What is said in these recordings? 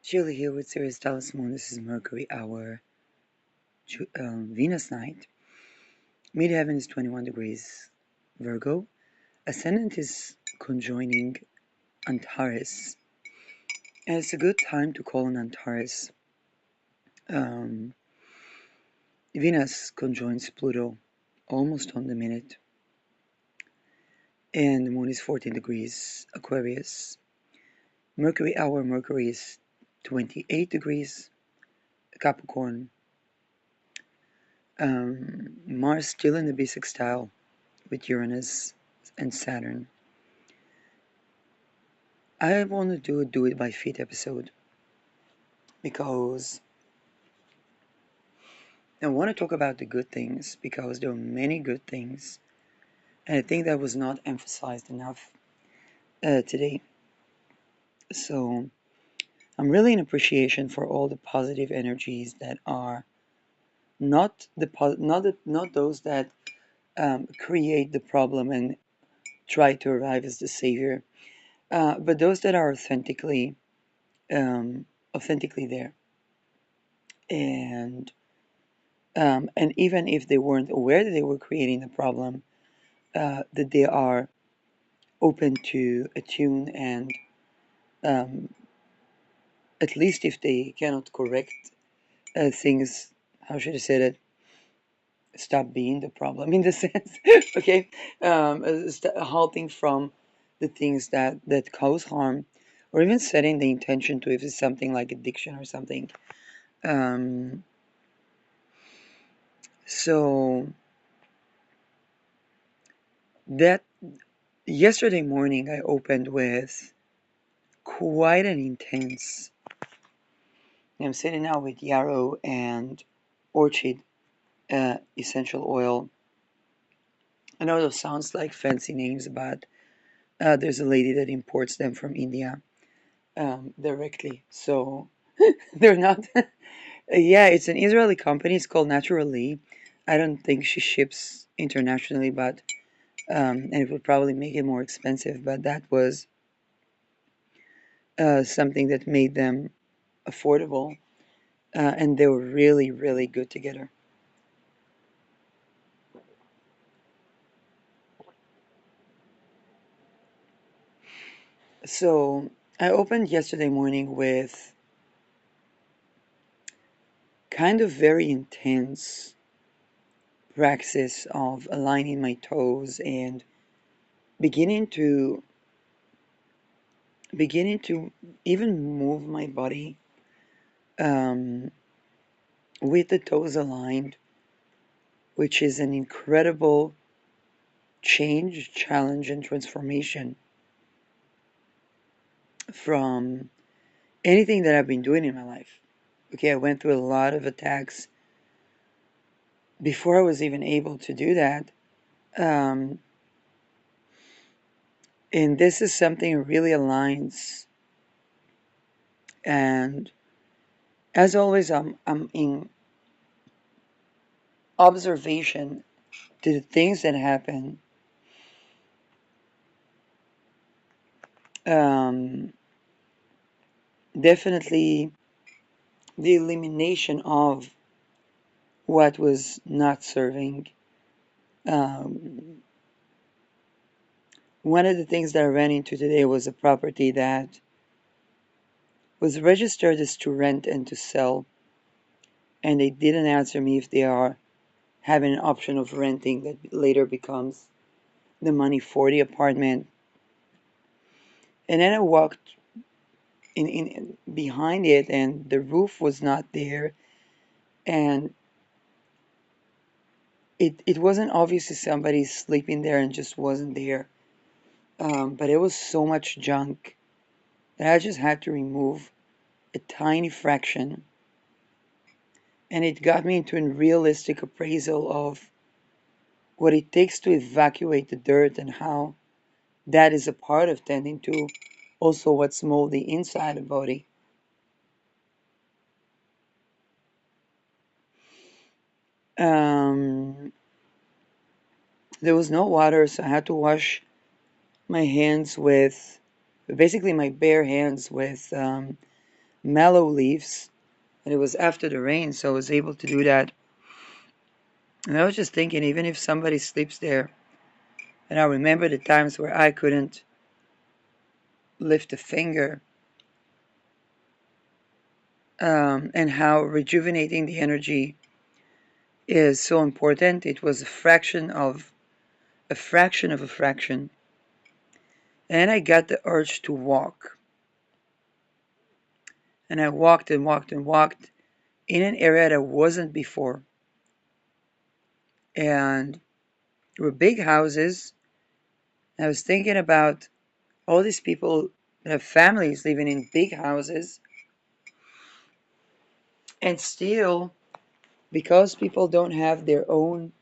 Julie here with Sirius Dallas Moon. This is Mercury hour, Venus night. Midheaven is 21 degrees Virgo. Ascendant is conjoining Antares. And it's a good time to call on Antares. Um, Venus conjoins Pluto almost on the minute. And the moon is 14 degrees Aquarius. Mercury hour, Mercury is 28 degrees Capricorn. Mars still in the bisextile with Uranus and Saturn. I want to do a Do It by Feet episode because I want to talk about the good things because there are many good things, and I think that was not emphasized enough today. So I'm really in appreciation for all the positive energies that are not those that create the problem and try to arrive as the savior, but those that are um, authentically there. And even if they weren't aware that they were creating the problem, that they are open to attune and um, at least if they cannot correct things, how should I say that? Stop being the problem in the sense, okay? Halting from the things that cause harm, or even setting the intention to if it's something like addiction or something. Um, so that yesterday morning I opened with quite an intense. I'm sitting now with yarrow and orchid essential oil. I know those sounds like fancy names, but there's a lady that imports them from India directly. So they're not. Yeah, it's an Israeli company. It's called Naturally. I don't think she ships internationally, but and it would probably make it more expensive. But that was something that made them affordable, and they were really, really good together. So I opened yesterday morning with kind of very intense practice of aligning my toes and beginning to beginning to even move my body um, with the toes aligned, which is an incredible change, challenge, and transformation from anything that I've been doing in my life. Okay, I went through a lot of attacks before I was even able to do that. Um, and this is something that really aligns. And as always, I'm in observation to the things that happen. Um, Definitely the elimination of what was not serving. Um, One of the things that I ran into today was a property that was registered as to rent and to sell, and they didn't answer me if they are having an option of renting that later becomes the money for the apartment. And then I walked in behind it, and the roof was not there, and it wasn't obvious if somebody sleeping there and just wasn't there. But it was so much junk that I just had to remove a tiny fraction, and it got me into a realistic appraisal of what it takes to evacuate the dirt and how that is a part of tending to also what's moldy inside the body. Um, there was no water, so I had to wash my hands with basically my bare hands with mallow leaves, and it was after the rain, so I was able to do that. And I was just thinking, even if somebody sleeps there, and I remember the times where I couldn't lift a finger, and how rejuvenating the energy is so important. It was a fraction, and I got the urge to walk, and I walked and walked and walked in an area that I wasn't before, and there were big houses. I was thinking about all these people that have families living in big houses, and still, because people don't have their own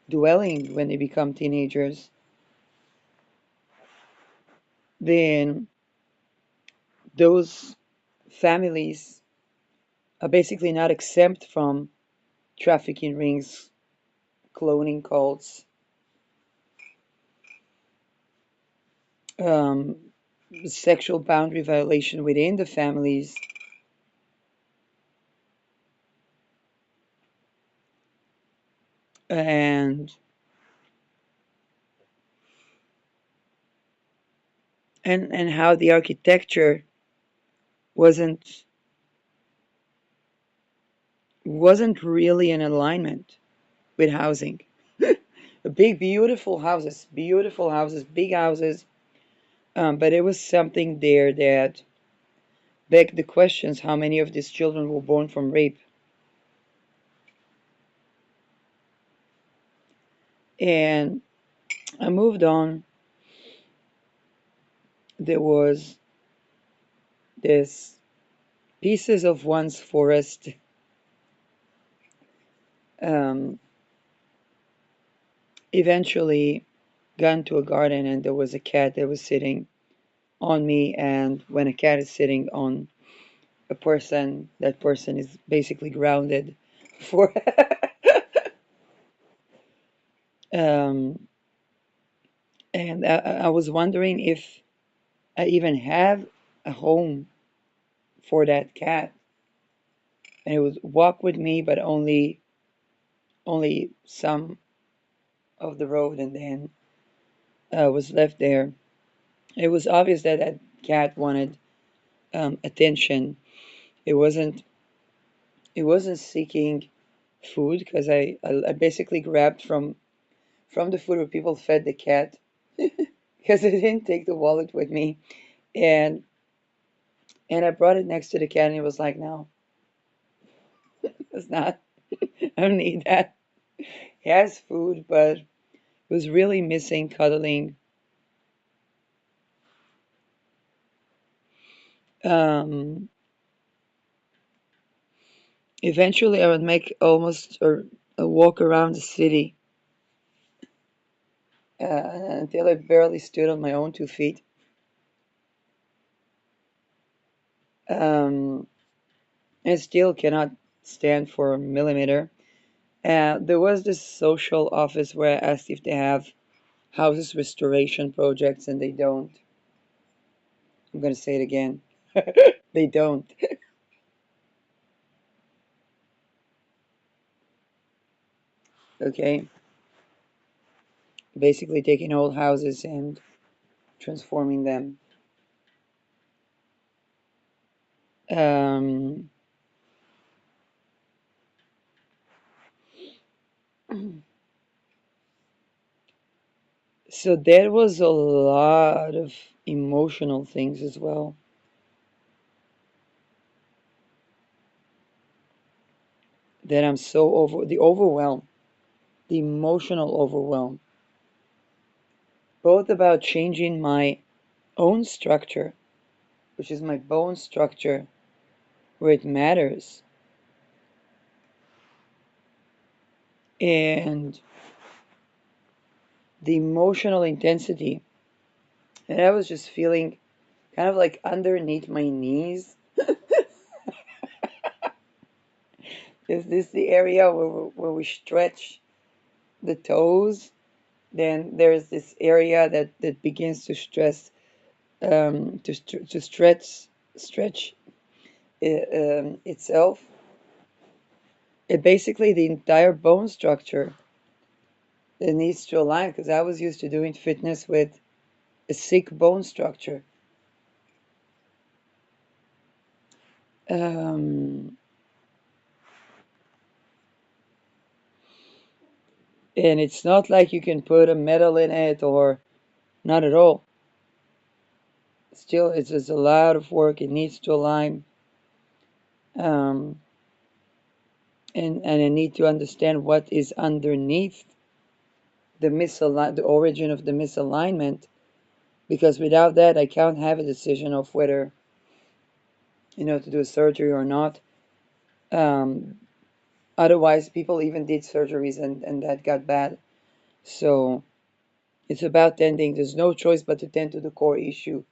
dwelling when they become teenagers, then those families are basically not exempt from trafficking rings, cloning cults, um, sexual boundary violation within the families, and and how the architecture wasn't wasn't really in alignment with housing. Big, beautiful houses, big houses, but it was something there that begged the questions: how many of these children were born from rape? And I moved on. There was this pieces of one's forest, um, eventually got into a garden, and there was a cat that was sitting on me. And when a cat is sitting on a person, that person is basically grounded for. um, and I was wondering if I even have a home for that cat, and it would walk with me, but only some of the road, and then was left there. It was obvious that that cat wanted attention. It wasn't it wasn't seeking food, because I basically grabbed from the food where people fed the cat, because I didn't take the wallet with me, and I brought it next to the cat, and it was like, no, it's not. I don't need that. He has food, but it was really missing cuddling. Um, Eventually, I would make almost a walk around the city, until I barely stood on my own 2 feet. Um, and still cannot stand for a millimeter. There was this social office where I asked if they have houses restoration projects, and they don't. I'm going to say it again. They don't. Okay. Basically taking old houses and transforming them. Um, so there was a lot of emotional things as well that I'm so overwhelm, the emotional overwhelm, both about changing my own structure, which is my bone structure, where it matters, and the emotional intensity. And I was just feeling kind of like underneath my knees. Is this the area where we stretch the toes? Then there's this area that begins to stress to stretch itself. It basically the entire bone structure that needs to align. Because I was used to doing fitness with a sick bone structure. Um, and it's not like you can put a metal in it, or not at all. Still, it's just a lot of work. It needs to align. Um, and I need to understand what is underneath the origin of the misalignment, because without that, I can't have a decision of whether to do a surgery or not. Um, Otherwise, people even did surgeries and that got bad. So it's about tending. There's no choice but to tend to the core issue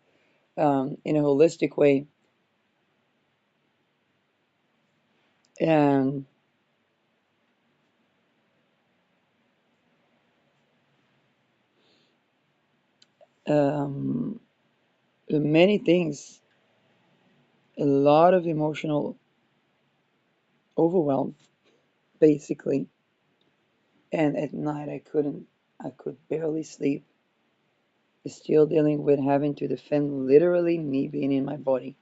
in a holistic way. And um, many things, a lot of emotional overwhelm, basically. And at night, I could barely sleep, still dealing with having to defend literally me being in my body.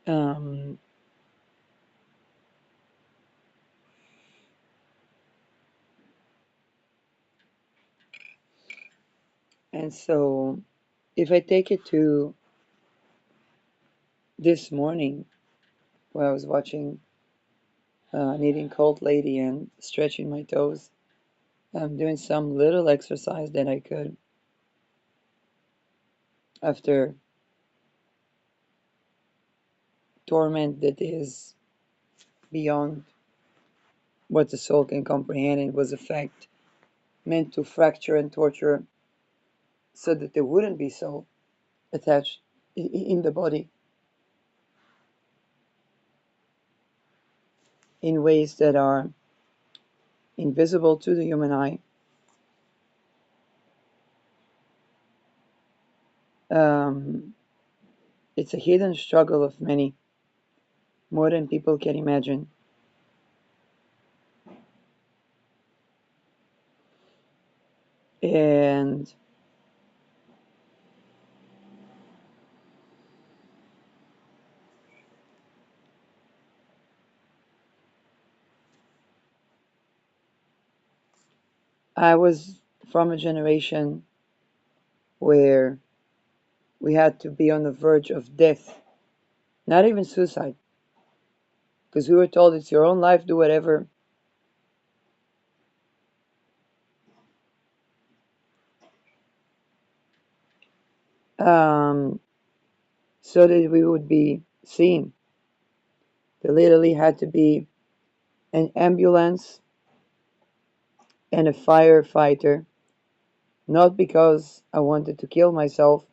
Um, and so, if I take it to this morning, where I was watching an eating cold lady and stretching my toes, I'm doing some little exercise that I could after torment that is beyond what the soul can comprehend. It was a fact meant to fracture and torture so that there wouldn't be soul attached in the body in ways that are invisible to the human eye. Um, it's a hidden struggle of many, more than people can imagine. And I was from a generation where we had to be on the verge of death, not even suicide, because we were told it's your own life, do whatever. Um, so that we would be seen. There literally had to be an ambulance and a firefighter, not because I wanted to kill myself,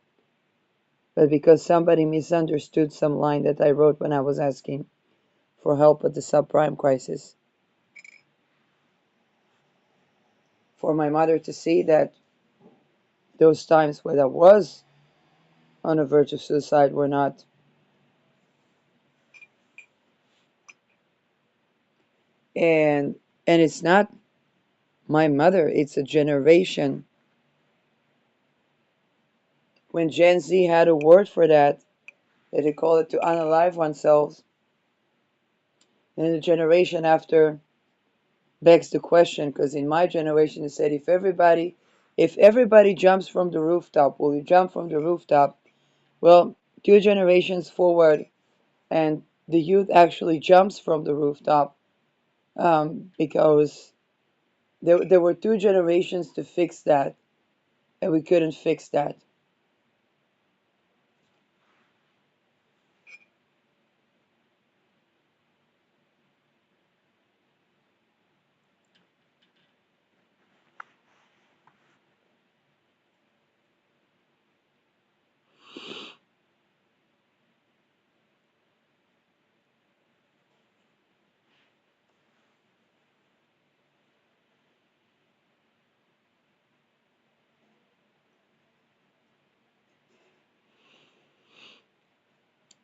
but because somebody misunderstood some line that I wrote when I was asking for help at the subprime crisis. For my mother to see that those times when I was on the verge of suicide were not. And it's not my mother, it's a generation. When Gen Z had a word for that they call it to unalive oneself, and the generation after begs the question, because in my generation it said if everybody jumps from the rooftop, will you jump from the rooftop? Well, two generations forward, and the youth actually jumps from the rooftop, because there were two generations to fix that, and we couldn't fix that.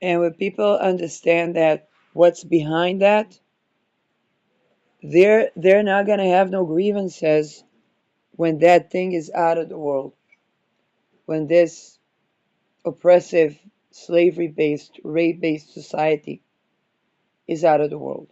And when people understand that what's behind that, they're not gonna have no grievances when that thing is out of the world. When this oppressive, slavery based, rape based society is out of the world.